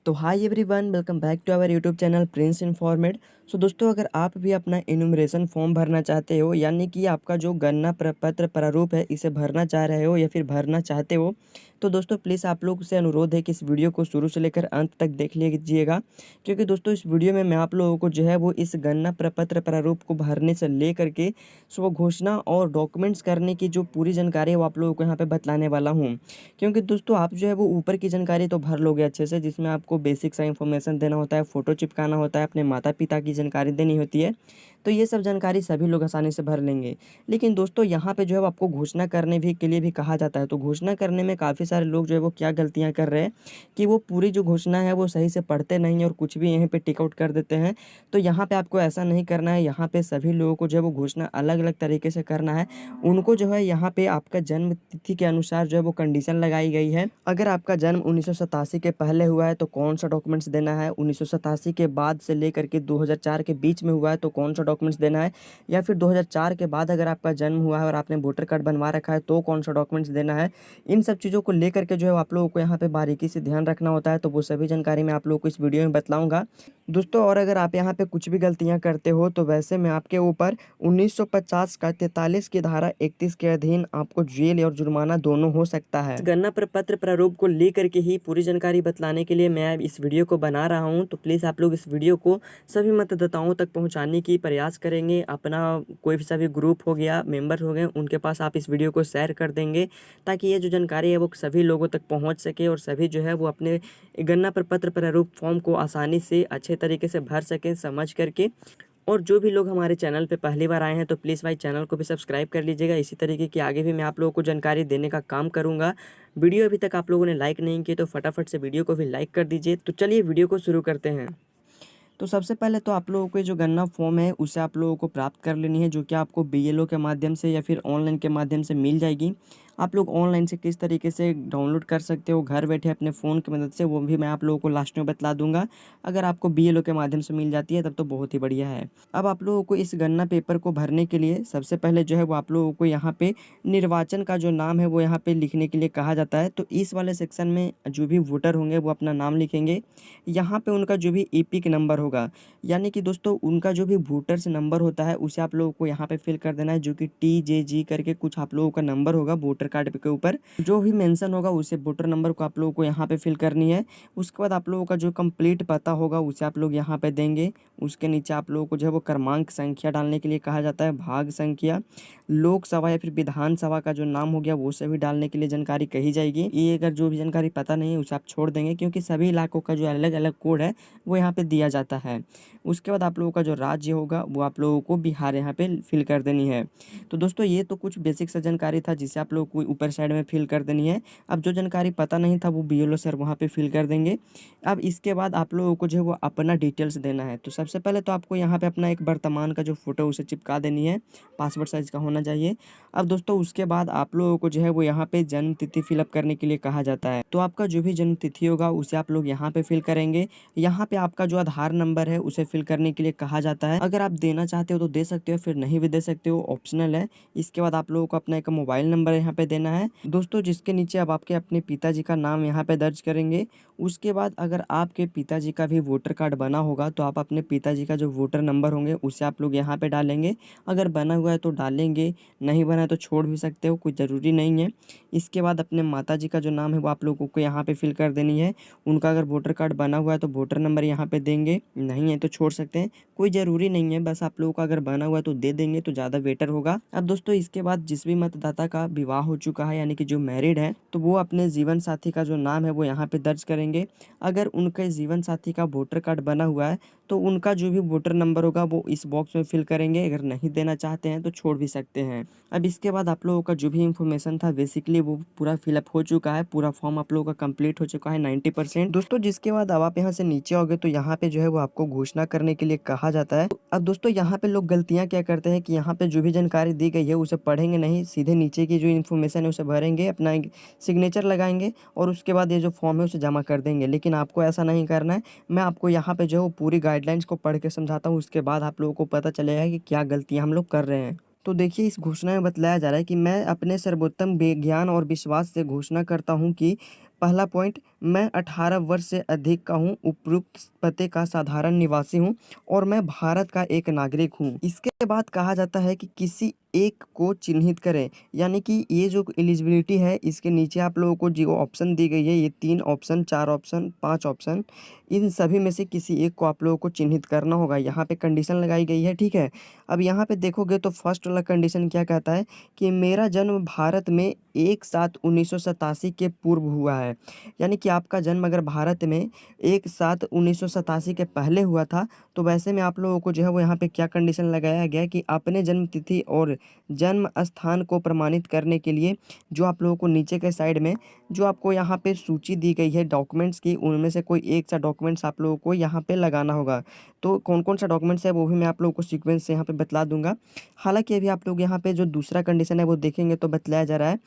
तो hi everyone, welcome back to our YouTube channel Prince Informed. So दोस्तों, अगर आप भी अपना इनुमरेशन फॉर्म भरना चाहते हो, यानी कि आपका जो गणना प्रपत्र प्रारूप है इसे भरना चाह रहे हो या फिर भरना चाहते हो, तो दोस्तों प्लीज़ आप लोग से अनुरोध है कि इस वीडियो को शुरू से लेकर अंत तक देख लीजिएगा। क्योंकि दोस्तों इस वीडियो में मैं आप लोगों को जो है वो इस गणना प्रपत्र प्रारूप को भरने से लेकर के स्व घोषणा और डॉक्यूमेंट्स करने की जो पूरी जानकारी है वो आप लोगों को यहाँ पे बतलाने वाला हूँ। क्योंकि दोस्तों आप जो है वो ऊपर की जानकारी तो भर लोगे अच्छे से, जिसमें आपको बेसिक सा इन्फॉर्मेशन देना होता है, फ़ोटो चिपकाना होता है, अपने माता पिता की जानकारी देनी होती है। तो ये सब जानकारी सभी लोग आसानी से भर लेंगे। लेकिन दोस्तों यहाँ पे जो है वो आपको घोषणा करने भी के लिए भी कहा जाता है। तो घोषणा करने में काफ़ी सारे लोग जो है वो क्या गलतियाँ कर रहे हैं कि वो पूरी जो घोषणा है वो सही से पढ़ते नहीं हैं और कुछ भी यहीं पे टिक आउट कर देते हैं। तो यहाँ पे आपको ऐसा नहीं करना है। यहाँ पे सभी लोगों को जो है वो घोषणा अलग अलग तरीके से करना है। उनको जो है यहाँ पे आपका जन्म तिथि के अनुसार जो है वो कंडीशन लगाई गई है। अगर आपका जन्म 1987 के पहले हुआ है तो कौन सा डॉक्यूमेंट्स देना है, 1987 के बाद से लेकर के 2004 के बीच में हुआ है तो कौन सा डॉक्यूमेंट्स देना है, या फिर 2004 के बाद अगर आपका जन्म हुआ है और आपने वोटर कार्ड बनवा रखा है तो कौन सा डॉक्यूमेंट्स देना है। इन सब चीज़ों को लेकर के जो है आप लोगों को यहाँ पे बारीकी से ध्यान रखना होता है। तो वो सभी जानकारी मैं आप लोगों को इस वीडियो में बतलाऊंगा दोस्तों। और अगर आप यहाँ पे कुछ भी गलतियाँ करते हो तो वैसे मैं आपके ऊपर 1950 का 43 की धारा 31 के अधीन आपको जेल और जुर्माना दोनों हो सकता है। गणना प्रपत्र प्रारूप को लेकर के ही पूरी जानकारी बतलाने के लिए मैं इस वीडियो को बना रहा हूँ। तो प्लीज़ आप लोग इस वीडियो को सभी मतदाताओं तक पहुँचाने की प्रयास करेंगे। अपना कोई भी सभी ग्रुप हो गया, मेंबर हो गए, उनके पास आप इस वीडियो को शेयर कर देंगे ताकि ये जो जानकारी है वो सभी लोगों तक पहुँच सके और सभी जो है वो अपने गणना प्रपत्र प्रारूप फॉर्म को आसानी से अच्छे तरीके से भर सकें समझ करके। और जो भी लोग हमारे चैनल पे पहली बार आए हैं तो प्लीज़ भाई चैनल को भी सब्सक्राइब कर लीजिएगा। इसी तरीके की आगे भी मैं आप लोगों को जानकारी देने का काम करूंगा। वीडियो अभी तक आप लोगों ने लाइक नहीं की तो फटाफट से वीडियो को भी लाइक कर दीजिए। तो चलिए वीडियो को शुरू करते हैं। तो सबसे पहले तो आप लोगों को जो गणना फॉर्म है उसे आप लोगों को प्राप्त कर लेनी है, जो कि आपको बीएलओ के माध्यम से या फिर ऑनलाइन के माध्यम से मिल जाएगी। आप लोग ऑनलाइन से किस तरीके से डाउनलोड कर सकते हो घर बैठे अपने फ़ोन की मदद से, वो भी मैं आप लोगों को लास्ट में बतला दूंगा। अगर आपको बीएलओ के माध्यम से मिल जाती है तब तो बहुत ही बढ़िया है। अब आप लोगों को इस गणना पेपर को भरने के लिए सबसे पहले जो है वो आप लोगों को यहाँ पे निर्वाचन का जो नाम है वो यहाँ पे लिखने के लिए कहा जाता है। तो इस वाले सेक्शन में जो भी वोटर होंगे वो अपना नाम लिखेंगे। यहाँ पे उनका जो भी ईपिक नंबर होगा, यानी कि दोस्तों उनका जो भी वोटर्स नंबर होता है उसे आप लोगों को यहाँ पे फिल कर देना है, जो कि TJG करके कुछ आप लोगों का नंबर होगा वोटर कार्ड के ऊपर जो भी मेंशन होगा उसे वोटर नंबर को आप लोगों को यहाँ पे फिल करनी है। उसके बाद आप लोगों का जो कंप्लीट पता होगा उसे आप लोग यहाँ पे देंगे। उसके नीचे आप लोगों को जो है वो क्रमांक संख्या डालने के लिए कहा जाता है, भाग संख्या, लोकसभा या फिर विधानसभा का जो नाम हो गया वो सभी डालने के लिए जानकारी कही जाएगी। ये अगर जो भी जानकारी पता नहीं है उसे आप छोड़ देंगे, क्योंकि सभी इलाकों का जो अलग अलग कोड है वो यहाँ पे दिया जाता है। उसके बाद आप लोगों का जो राज्य होगा वो आप लोगों को बिहार यहाँ पे फिल कर देनी है। तो दोस्तों ये तो कुछ बेसिक सा जानकारी था जिसे आप लोगों को ऊपर साइड में फिल कर देनी है। अब जो जानकारी पता नहीं था वो बीएलओ सर वहाँ पे फिल कर देंगे। अब इसके बाद आप लोगों को जो है वो अपना डिटेल्स देना है। तो सबसे पहले तो आपको यहाँ पे अपना एक वर्तमान का जो फोटो उसे चिपका देनी है, पासपोर्ट साइज का होना चाहिए। अब दोस्तों उसके बाद आप लोगों को जो है वो यहाँ पे जन्म तिथि फिलअप करने के लिए कहा जाता है। तो आपका जो भी जन्म तिथि होगा उसे आप लोग यहाँ पे फिल करेंगे। यहाँ पे आपका जो आधार नंबर है उसे फिल करने के लिए कहा जाता है। अगर आप देना चाहते हो तो दे सकते हो, फिर नहीं भी दे सकते हो, ऑप्शनल है। इसके बाद आप लोगों को अपना एक मोबाइल नंबर यहाँ पे देना है दोस्तों, जिसके नीचे अब आपके अपने पिताजी का नाम यहाँ पे दर्ज करेंगे। उसके बाद अगर आपके पिताजी का भी वोटर कार्ड बना होगा तो आप अपने पिताजी का जो वोटर नंबर होंगे उसे आप लोग यहाँ पे डालेंगे। अगर बना हुआ है तो डालेंगे, नहीं बना है तो छोड़ भी सकते हो, कोई ज़रूरी नहीं है। इसके बाद अपने माताजी का जो नाम है वो आप लोगों को यहाँ पे फिल कर देनी है। उनका अगर वोटर कार्ड बना हुआ है तो वोटर नंबर यहाँ पे देंगे, नहीं है तो छोड़ सकते हैं, कोई ज़रूरी नहीं है। बस आप लोगों का अगर बना हुआ है तो दे देंगे तो ज़्यादा बेटर होगा। अब दोस्तों इसके बाद जिस भी मतदाता का विवाह हो चुका है, यानी कि जो मैरिड है, तो वो अपने जीवन साथी का जो नाम है वो यहाँ पे दर्ज करेंगे। अगर उनके जीवन साथी का वोटर कार्ड बना हुआ है तो उनका जो भी वोटर नंबर होगा वो इस बॉक्स में फिल करेंगे। अगर नहीं देना चाहते हैं तो छोड़ भी सकते हैं। अब इसके बाद आप लोगों का जो भी इंफॉर्मेशन था बेसिकली वो पूरा फिलअप हो चुका है, पूरा फॉर्म आप लोगों का कंप्लीट हो चुका है 90% दोस्तों। जिसके बाद अब आप यहाँ से नीचे आओगे तो यहाँ पे जो है वो आपको घोषणा करने के लिए कहा जाता है। अब दोस्तों यहाँ पे लोग गलतियाँ क्या करते हैं कि यहाँ पे जो भी जानकारी दी गई है उसे पढ़ेंगे नहीं, सीधे नीचे की जो इन्फॉर्मेशन है उसे भरेंगे, अपना सिग्नेचर लगाएंगे और उसके बाद ये जो फॉर्म है उसे जमा कर देंगे। लेकिन आपको ऐसा नहीं करना है। मैं आपको यहाँ पे जो है वो पूरी गाइडलाइंस को पढ़ के समझाता हूँ, उसके बाद आप लोगों को पता चलेगा कि क्या गलतियाँ हम लोग कर रहे हैं। तो देखिए इस घोषणा में बतलाया जा रहा है कि मैं अपने सर्वोत्तम ज्ञान और विश्वास से घोषणा करता हूँ कि पहला पॉइंट, मैं 18 वर्ष से अधिक का हूँ, उपयुक्त पते का साधारण निवासी हूँ और मैं भारत का एक नागरिक हूँ। इसके बाद कहा जाता है कि किसी एक को चिन्हित करें, यानी कि ये जो एलिजिबिलिटी है इसके नीचे आप लोगों को जो ऑप्शन दी गई है, ये 3 ऑप्शन, 4 ऑप्शन, 5 ऑप्शन, इन सभी में से किसी एक को आप लोगों को चिन्हित करना होगा। यहाँ पे कंडीशन लगाई गई है, ठीक है। अब यहाँ पे देखोगे तो फर्स्ट वाला कंडीशन क्या कहता है कि मेरा जन्म भारत में 1/7/1987 के पूर्व हुआ है। यानी कि आपका जन्म अगर भारत में 1/7/1987 के पहले हुआ था, तो वैसे में आप लोगों को जो है वो यहाँ पे क्या कंडीशन लगाया गया है कि अपने जन्म तिथि और जन्म स्थान को प्रमाणित करने के लिए जो आप लोगों को नीचे के साइड में जो आपको यहाँ पे सूची दी गई है डॉक्यूमेंट्स की, उनमें से कोई एक सा डॉक्यूमेंट्स आप लोगों को यहाँ पे लगाना होगा। तो कौन कौन सा डॉक्यूमेंट्स है वो भी मैं आप लोगों को सीक्वेंस से यहाँ पे बतला दूंगा। हालांकि अभी आप लोग यहाँ पे जो दूसरा कंडीशन है वो देखेंगे तो बतलाया जा रहा है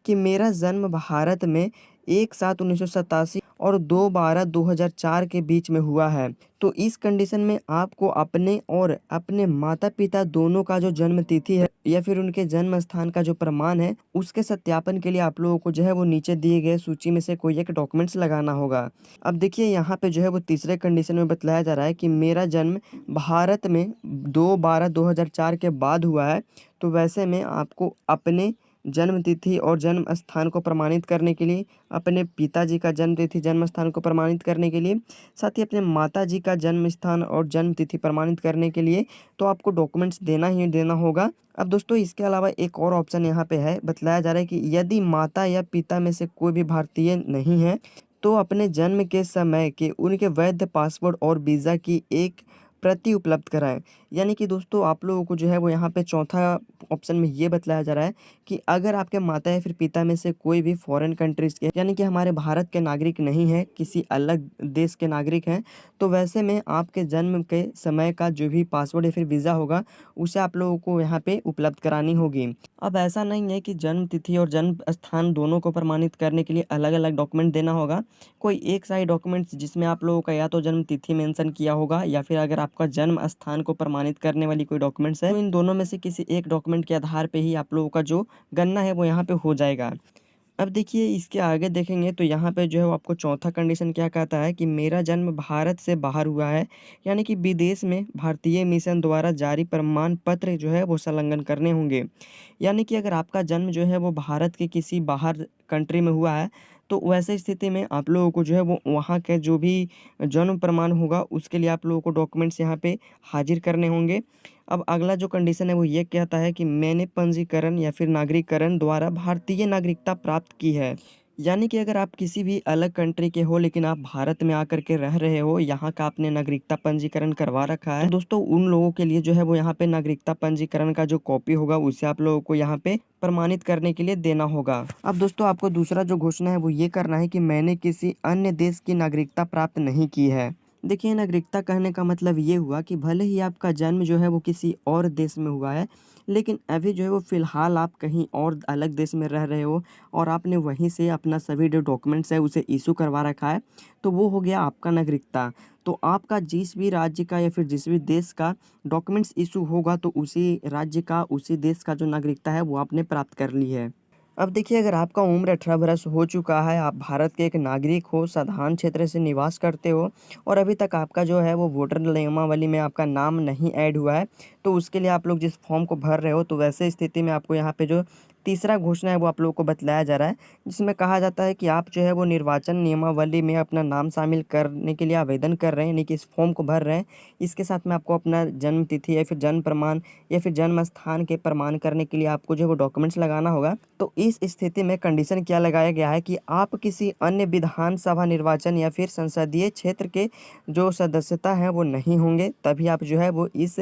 कि मेरा जन्म भारत में 1/7/1987 और 2/12/2004 के बीच में हुआ है। तो इस कंडीशन में आपको अपने और अपने माता पिता दोनों का जो जन्म तिथि है या फिर उनके जन्म स्थान का जो प्रमाण है, उसके सत्यापन के लिए आप लोगों को जो है वो नीचे दिए गए सूची में से कोई एक डॉक्यूमेंट्स लगाना होगा। अब देखिए यहाँ पे जो है वो तीसरे कंडीशन में बतलाया जा रहा है कि मेरा जन्म भारत में 2/12/2004 के बाद हुआ है। तो वैसे में आपको अपने जन्म तिथि और जन्म स्थान को प्रमाणित करने के लिए, अपने पिताजी का जन्म तिथि जन्म स्थान को प्रमाणित करने के लिए, साथ ही अपने माताजी का जन्म स्थान और जन्म तिथि प्रमाणित करने के लिए तो आपको डॉक्यूमेंट्स देना ही देना होगा। अब दोस्तों इसके अलावा एक और ऑप्शन यहाँ पे है, बतलाया जा रहा है कि यदि माता या पिता में से कोई भी भारतीय नहीं है तो अपने जन्म के समय के उनके वैध पासपोर्ट और वीज़ा की एक प्रति उपलब्ध कराएं। यानी कि दोस्तों आप लोगों को जो है वो यहाँ पे चौथा ऑप्शन में ये बतलाया जा रहा है कि अगर आपके माता या फिर पिता में से कोई भी फॉरेन कंट्रीज के यानी कि हमारे भारत के नागरिक नहीं है, किसी अलग देश के नागरिक हैं, तो वैसे में आपके जन्म के समय का जो भी पासपोर्ट या फिर वीज़ा होगा उसे आप लोगों को यहाँ पे उपलब्ध करानी होगी। अब ऐसा नहीं है कि जन्म तिथि और जन्म स्थान दोनों को प्रमाणित करने के लिए अलग अलग डॉक्यूमेंट देना होगा। कोई एक सा ही डॉक्यूमेंट्स जिसमें आप लोगों का या तो जन्म तिथि मेंशन किया होगा या फिर अगर आपका जन्म स्थान को प्रमाणित करने वाली कोई डॉक्यूमेंट्स है, तो इन दोनों में से किसी एक डॉक्यूमेंट के आधार पे ही आप लोगों का जो गणना है वो यहाँ पे हो जाएगा। अब देखिए इसके आगे देखेंगे तो यहाँ पे जो है वो आपको चौथा कंडीशन क्या कहता है कि मेरा जन्म भारत से बाहर हुआ है, यानी कि विदेश में भारतीय मिशन द्वारा जारी प्रमाण पत्र जो है वो संलग्न करने होंगे। यानी कि अगर आपका जन्म जो है वो भारत के किसी बाहर कंट्री में हुआ है, तो वैसे स्थिति में आप लोगों को जो है वो वहाँ के जो भी जन्म प्रमाण होगा उसके लिए आप लोगों को डॉक्यूमेंट्स यहाँ पे हाजिर करने होंगे। अब अगला जो कंडीशन है वो ये कहता है कि मैंने पंजीकरण या फिर नागरिकरण द्वारा भारतीय नागरिकता प्राप्त की है। यानी कि अगर आप किसी भी अलग कंट्री के हो लेकिन आप भारत में आकर के रह रहे हो, यहाँ का आपने नागरिकता पंजीकरण करवा रखा है, तो दोस्तों उन लोगों के लिए जो है वो यहाँ पे नागरिकता पंजीकरण का जो कॉपी होगा उसे आप लोगों को यहाँ पे प्रमाणित करने के लिए देना होगा। अब दोस्तों आपको दूसरा जो घोषणा है वो ये करना है कि मैंने किसी अन्य देश की नागरिकता प्राप्त नहीं की है। देखिए नागरिकता कहने का मतलब ये हुआ कि भले ही आपका जन्म जो है वो किसी और देश में हुआ है, लेकिन अभी जो है वो फ़िलहाल आप कहीं और अलग देश में रह रहे हो और आपने वहीं से अपना सभी जो डॉक्यूमेंट्स है उसे इशू करवा रखा है, तो वो हो गया आपका नागरिकता। तो आपका जिस भी राज्य का या फिर जिस भी देश का डॉक्यूमेंट्स इशू होगा तो उसी राज्य का उसी देश का जो नागरिकता है वो आपने प्राप्त कर ली है। अब देखिए अगर आपका उम्र 18 वर्ष हो चुका है, आप भारत के एक नागरिक हो, साधारण क्षेत्र से निवास करते हो और अभी तक आपका जो है वो वोटर नियमावली में आपका नाम नहीं ऐड हुआ है, तो उसके लिए आप लोग जिस फॉर्म को भर रहे हो तो वैसे स्थिति में आपको यहाँ पे जो तीसरा घोषणा है वो आप लोगों को बतलाया जा रहा है, जिसमें कहा जाता है कि आप जो है वो निर्वाचन नियमावली में अपना नाम शामिल करने के लिए आवेदन कर रहे हैं, यानी कि इस फॉर्म को भर रहे हैं। इसके साथ में आपको अपना जन्म तिथि या फिर जन्म प्रमाण या फिर जन्म स्थान के प्रमाण करने के लिए आपको जो है वो डॉक्यूमेंट्स लगाना होगा। तो इस स्थिति में कंडीशन क्या लगाया गया है कि आप किसी अन्य विधानसभा निर्वाचन या फिर संसदीय क्षेत्र के जो सदस्यता है वो नहीं होंगे, तभी आप जो है वो इस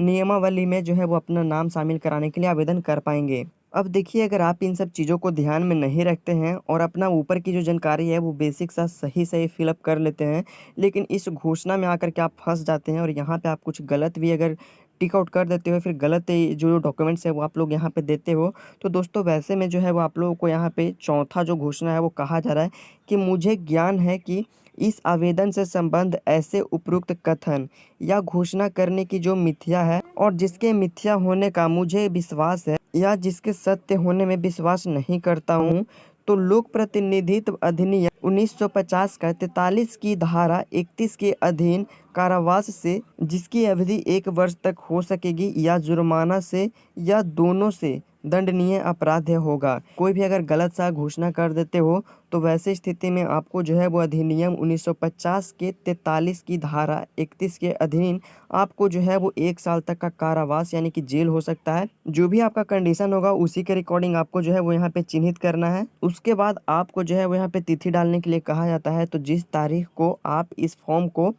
नियमावली में जो है वो अपना नाम शामिल कराने के लिए आवेदन कर पाएंगे। अब देखिए अगर आप इन सब चीज़ों को ध्यान में नहीं रखते हैं और अपना ऊपर की जो जानकारी है वो बेसिक सा सही सही फिलअप कर लेते हैं, लेकिन इस घोषणा में आकर के आप फंस जाते हैं और यहाँ पे आप कुछ गलत भी अगर टिक आउट कर देते हो, फिर गलत जो डॉक्यूमेंट्स है वो आप लोग यहाँ पे देते हो, तो दोस्तों वैसे में जो है वो आप लोगों को यहाँ पे चौथा जो घोषणा है वो कहा जा रहा है कि मुझे ज्ञान है कि इस आवेदन से संबंध ऐसे उपयुक्त कथन या घोषणा करने की जो मिथ्या है और जिसके मिथ्या होने का मुझे विश्वास है या जिसके सत्य होने में विश्वास नहीं करता हूँ, तो लोक प्रतिनिधित्व अधिनियम 1950 का 43 की धारा 31 के अधीन कारावास से, जिसकी अवधि 1 वर्ष तक हो सकेगी, या जुर्माना से, या दोनों से दंडनीय अपराध होगा। कोई भी अगर गलत सा घोषणा कर देते हो तो वैसे स्थिति में आपको जो है वो अधिनियम 1950 के 43 की धारा 31 के अधीन आपको जो है वो 1 साल तक का कारावास यानी कि जेल हो सकता है। जो भी आपका कंडीशन होगा उसी के रिकॉर्डिंग आपको जो है वो यहाँ पे चिन्हित करना है। उसके बाद आपको जो है वो यहाँ पे तिथि डालने के लिए कहा जाता है। तो जिस तारीख को आप इस फॉर्म को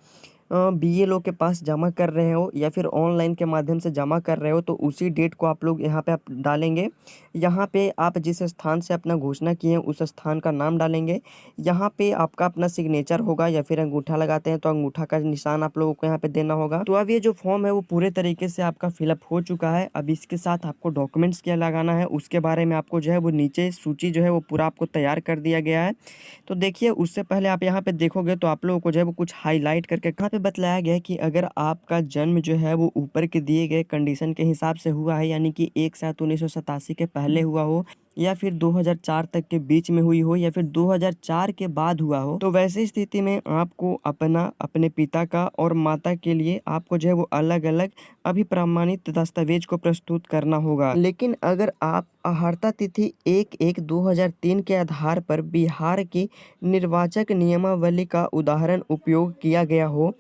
बीएलओ के पास जमा कर रहे हो या फिर ऑनलाइन के माध्यम से जमा कर रहे हो, तो उसी डेट को आप लोग यहाँ पे आप डालेंगे। यहाँ पे आप जिस स्थान से अपना घोषणा किए हैं उस स्थान का नाम डालेंगे। यहाँ पे आपका अपना सिग्नेचर होगा या फिर अंगूठा लगाते हैं तो अंगूठा का निशान आप लोगों को यहाँ पे देना होगा। तो अब ये जो फॉर्म है वो पूरे तरीके से आपका फिलअप हो चुका है। अब इसके साथ आपको डॉक्यूमेंट्स क्या लगाना है उसके बारे में आपको जो है वो नीचे सूची जो है वो पूरा आपको तैयार कर दिया गया है। तो देखिए, उससे पहले आप यहाँ पे देखोगे तो आप लोगों को जो है वो कुछ हाईलाइट करके यहाँ पे बतलाया गया है कि अगर आपका जन्म जो है वो ऊपर के दिए गए कंडीशन के हिसाब से हुआ है, यानी कि 1/7/1987 के पहले हुआ हो, या फिर 2004 तक के बीच में हुई हो, या फिर 2004 के बाद हुआ हो, तो वैसी स्थिति में आपको अपने पिता का और माता के लिए आपको जो है वो अलग अलग अभिप्रमाणित दस्तावेज को प्रस्तुत करना होगा। लेकिन अगर आप अहर्ता तिथि 1/1/2003 के आधार पर बिहार की निर्वाचक नियमावली का उदाहरण उपयोग किया गया हो,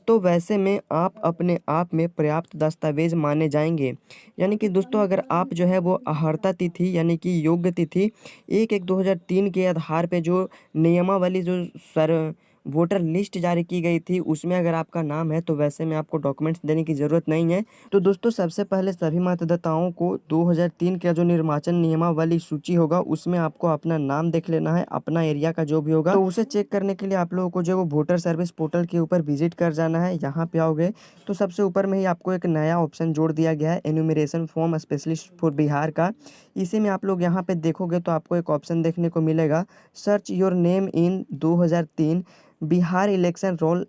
तो वैसे में आप अपने आप में पर्याप्त दस्तावेज माने जाएंगे। यानी कि दोस्तों, अगर आप जो है वो अहर्ता तिथि यानी कि योग्य तिथि 1/1/2003 के आधार पे जो नियमावली जो सर वोटर लिस्ट जारी की गई थी उसमें अगर आपका नाम है, तो वैसे में आपको डॉक्यूमेंट्स देने की ज़रूरत नहीं है। तो दोस्तों, सबसे पहले सभी मतदाताओं को 2003 का जो निर्वाचन नियमावली सूची होगा उसमें आपको अपना नाम देख लेना है, अपना एरिया का जो भी होगा। तो उसे चेक करने के लिए आप लोगों को जो वो वोटर सर्विस पोर्टल के ऊपर विजिट कर जाना है। यहाँ पे आओगे तो सबसे ऊपर में ही आपको एक नया ऑप्शन जोड़ दिया गया है, enumeration form specialist for Bihar का। इसी में आप लोग यहाँ पे देखोगे तो आपको एक ऑप्शन देखने को मिलेगा, search your name in 2003 Bihar election roll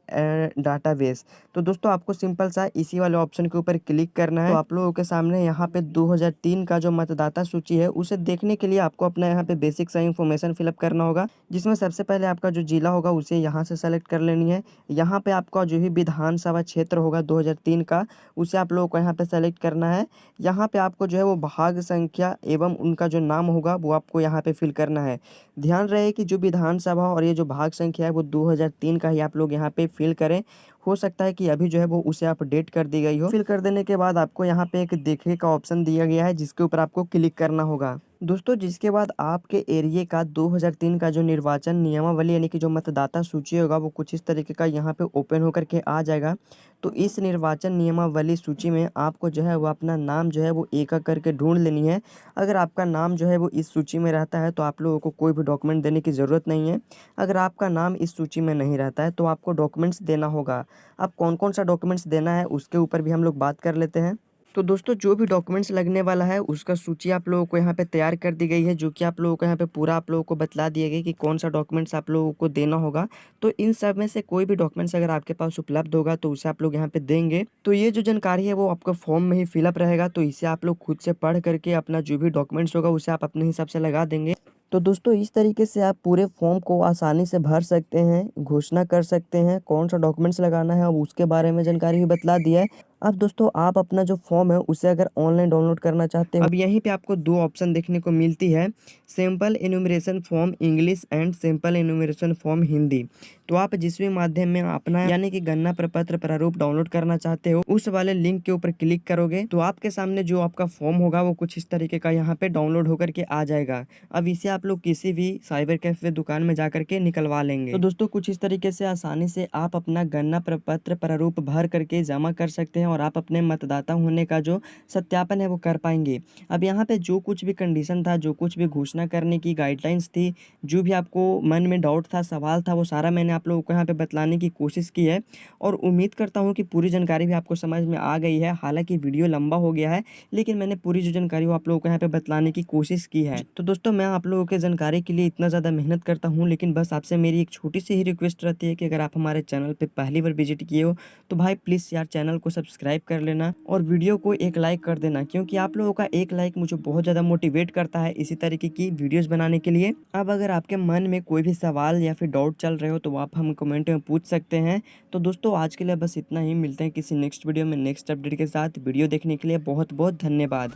database. तो दोस्तों, आपको सिंपल सा इसी वाले ऑप्शन के ऊपर क्लिक करना है। तो आप लोगों के सामने यहाँ पे 2003 का जो मतदाता सूची है उसे देखने के लिए आपको अपना यहाँ पे बेसिक सा इन्फॉर्मेशन फिलअप करना होगा, जिसमें सबसे पहले आपका जो जिला होगा उसे यहाँ से सेलेक्ट कर लेनी है। यहाँ पे आपका जो भी विधानसभा क्षेत्र होगा 2003 का उसे आप लोगों को यहाँ पे सेलेक्ट करना है। यहाँ पे आपको जो है वो भाग संख्या एवं उनका जो नाम होगा वो आपको यहाँ पे फिल करना है। ध्यान रहे कि जो विधानसभा और ये जो भाग संख्या है वो 2003 का ही आप लोग यहाँ पे फिल करें। हो सकता है कि अभी जो है वो उसे अपडेट कर दी गई हो। फिल कर देने के बाद आपको यहाँ पे एक देखे का ऑप्शन दिया गया है जिसके ऊपर आपको क्लिक करना होगा दोस्तों, जिसके बाद आपके एरिया का 2003 का जो निर्वाचन नियमावली यानी कि जो मतदाता सूची होगा वो कुछ इस तरीके का यहाँ पे ओपन होकर के आ जाएगा। तो इस निर्वाचन नियमावली सूची में आपको जो है वो अपना नाम जो है वो एक एक करके ढूंढ लेनी है। अगर आपका नाम जो है वो इस सूची में रहता है तो आप लोगों को कोई भी डॉक्यूमेंट देने की ज़रूरत नहीं है। अगर आपका नाम इस सूची में नहीं रहता है तो आपको डॉक्यूमेंट्स देना होगा। अब कौन कौन सा डॉक्यूमेंट्स देना है उसके ऊपर भी हम लोग बात कर लेते हैं। तो दोस्तों, जो भी डॉक्यूमेंट्स लगने वाला है उसका सूची आप लोगों को यहाँ पे तैयार कर दी गई है, जो कि आप लोगों को यहाँ पे पूरा आप लोगों को बतला दिया गया कि कौन सा डॉक्यूमेंट्स आप लोगों को देना होगा। तो इन सब में से कोई भी डॉक्यूमेंट्स अगर आपके पास उपलब्ध होगा तो उसे आप लोग यहाँ पे देंगे। तो ये जो जानकारी है वो आपका फॉर्म में ही फिलअप रहेगा, तो इसे आप लोग खुद से पढ़ करके अपना जो भी डॉक्यूमेंट्स होगा उसे आप अपने हिसाब से लगा देंगे। तो दोस्तों, इस तरीके से आप पूरे फॉर्म को आसानी से भर सकते हैं, घोषणा कर सकते हैं, कौन सा डॉक्यूमेंट्स लगाना है अब उसके बारे में जानकारी भी बतला दिया है। अब दोस्तों, आप अपना जो फॉर्म है उसे अगर ऑनलाइन डाउनलोड करना चाहते हो, अब यहीं पे आपको 2 ऑप्शन देखने को मिलती है, simple enumeration form English and simple enumeration form Hindi. तो आप जिस भी माध्यम में अपना यानी कि गणना प्रपत्र प्रारूप डाउनलोड करना चाहते हो उस वाले लिंक के ऊपर क्लिक करोगे तो आपके सामने जो आपका फॉर्म होगा वो कुछ इस तरीके का यहाँ पे डाउनलोड होकर के आ जाएगा। अब इसे आप लोग किसी भी साइबर कैफे दुकान में जाकर के निकलवा लेंगे। तो दोस्तों, कुछ इस तरीके से आसानी से आप अपना गणना प्रपत्र प्रारूप भर करके जमा कर सकते हैं और आप अपने मतदाता होने का जो सत्यापन है वो कर पाएंगे। अब यहाँ पे जो कुछ भी कंडीशन था, जो कुछ भी घोषणा करने की गाइडलाइंस थी, जो भी आपको मन में डाउट था, सवाल था, वो सारा मैंने आप लोगों को यहाँ पे बतलाने की कोशिश की है और उम्मीद करता हूँ कि पूरी जानकारी भी आपको समझ में आ गई है। हालांकि वीडियो लंबा हो गया है लेकिन मैंने पूरी जो जानकारी वो आप लोगों को यहाँ पे बतलाने की कोशिश की है। तो दोस्तों, मैं आप लोगों के जानकारी के लिए इतना ज़्यादा मेहनत करता हूँ, लेकिन बस आपसे मेरी एक छोटी सी ही रिक्वेस्ट रहती है कि अगर आप हमारे चैनल पर पहली बार विजिट किए हो तो भाई प्लीज़ यार चैनल को सब्सक्राइब सब्सक्राइब कर लेना और वीडियो को एक लाइक कर देना, क्योंकि आप लोगों का एक लाइक मुझे बहुत ज़्यादा मोटिवेट करता है इसी तरीके की वीडियोस बनाने के लिए। अब अगर आपके मन में कोई भी सवाल या फिर डाउट चल रहे हो तो आप हम कमेंट में पूछ सकते हैं। तो दोस्तों आज के लिए बस इतना ही, मिलते हैं किसी नेक्स्ट वीडियो में नेक्स्ट अपडेट के साथ। वीडियो देखने के लिए बहुत बहुत धन्यवाद।